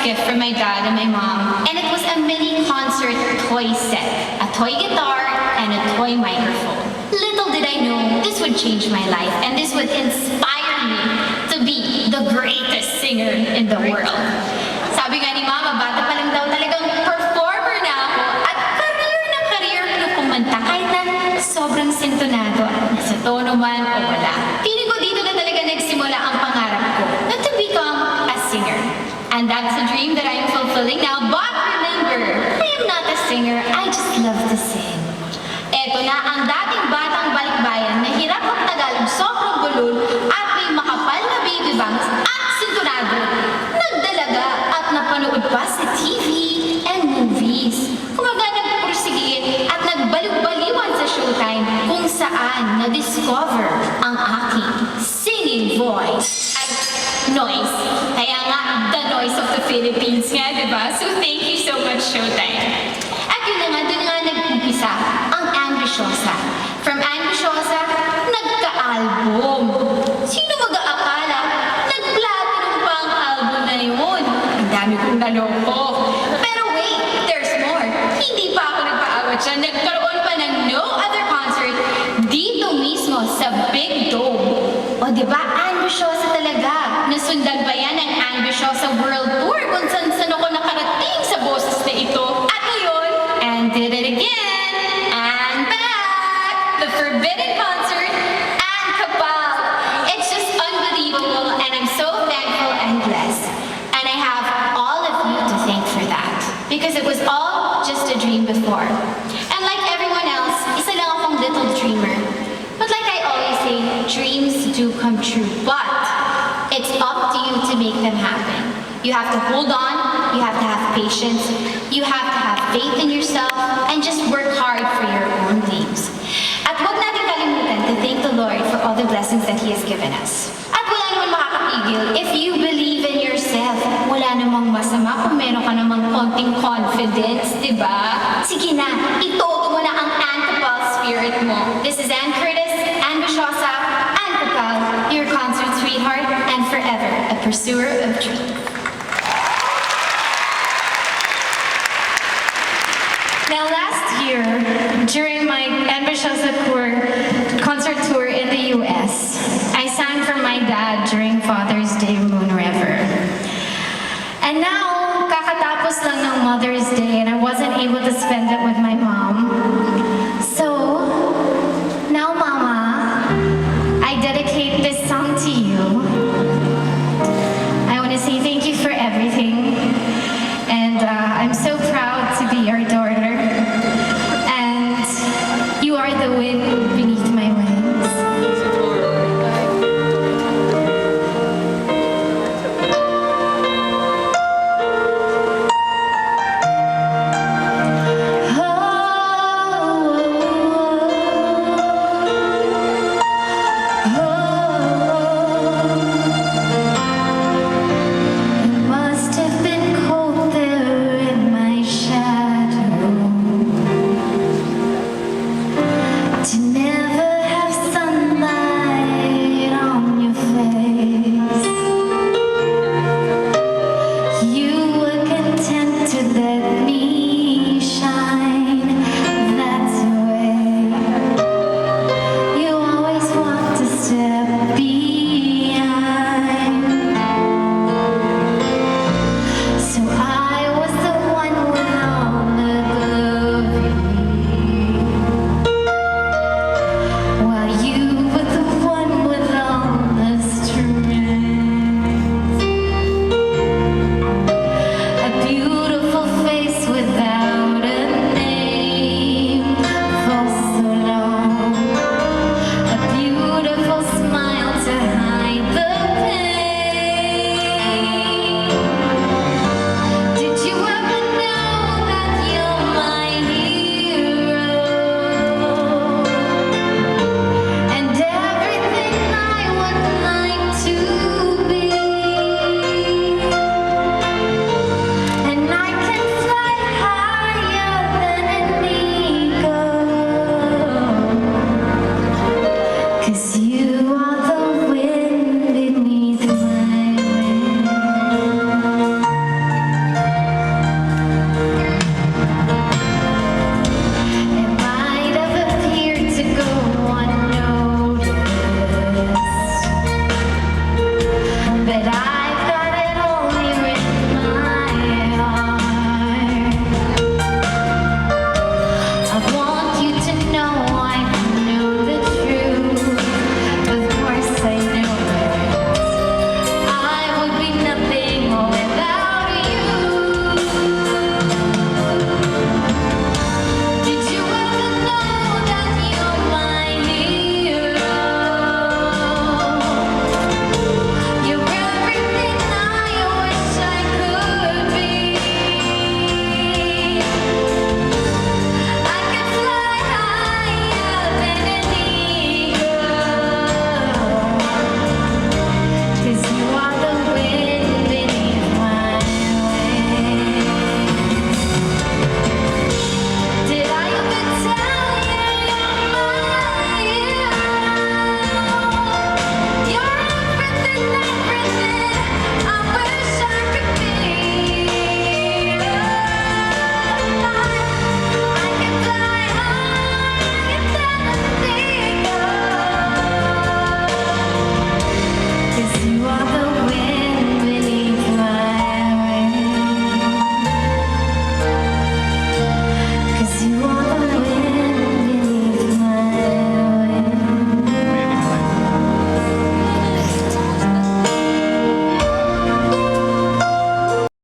gift from my dad and my mom, and it was a mini concert toy set, a toy guitar, and a toy microphone. Little did I know this would change my life, and this would inspire me to be the greatest singer in the world. Sabi nga ni Mama, bata pa lang daw talagang performer na ako at career na kumanta kahit na sobrang sintonado at nasa tono man o wala. Feeling ko dito na talaga nagsimula ang pangarap ko na to become a singer. And that's a dream that I am fulfilling now. But remember, I am not a singer. I just love to sing. Eto na ang dating batang balikbayan na hirap ang Tagalog, sobrang gulol at may makapal na baby bangs at sintonado. Nagdalaga at napanood pa sa TV and movies. Kumaga nagpursige at nagbaliw-baliwan sa Showtime kung saan na-discover ang aking singing voice at noise. Kaya nga, the noise of the Philippines nga, diba? So thank you so much, Showtime. At yun na nga, dun nga nag-umpisa ang Ambisyosa. From Ambisyosa, nagka-album. Sino mag-aakala? Nag-platinum pa ang album na yun. Ang dami kong naloko. Pero wait, there's more. Hindi pa ako nagpaawat siya. Nagkaroon pa ng no other concert dito mismo sa Big Dome. O diba, Ambisyosa talaga. Nasundan ba yan ang Ambisyosa World Tour kung saan ako nakarating sa boses na ito. At ngayon, and did it again, and back, the Forbidden Concert, and Kapal. It's just unbelievable, and I'm so thankful and blessed. And I have all of you to thank for that. Because it was all just a dream before. And like everyone else, isa lang akong little dreamer. But like I always say, dreams do come true. But it's up to you to make them happen. You have to hold on, you have to have patience, you have to have faith in yourself, and just work hard for your own dreams. At huwag natin kalimutan to thank the Lord for all the blessings that He has given us. At wala naman makakapigil if you believe in yourself. Wala namang masama kung meron ka namang konting confidence, di ba? Sige na, itoto mo na ang Ancapal spirit mo. This is Ann Curtis, Ambisyosa, Ancapal, your concert sweetheart, and forever a pursuer of dreams. Now last year, during my Ambisyosa concert tour in the US, I sang for my dad during Father's Day, Moon River. And now, kakatapos lang ng Mother's Day and I wasn't able to spend it with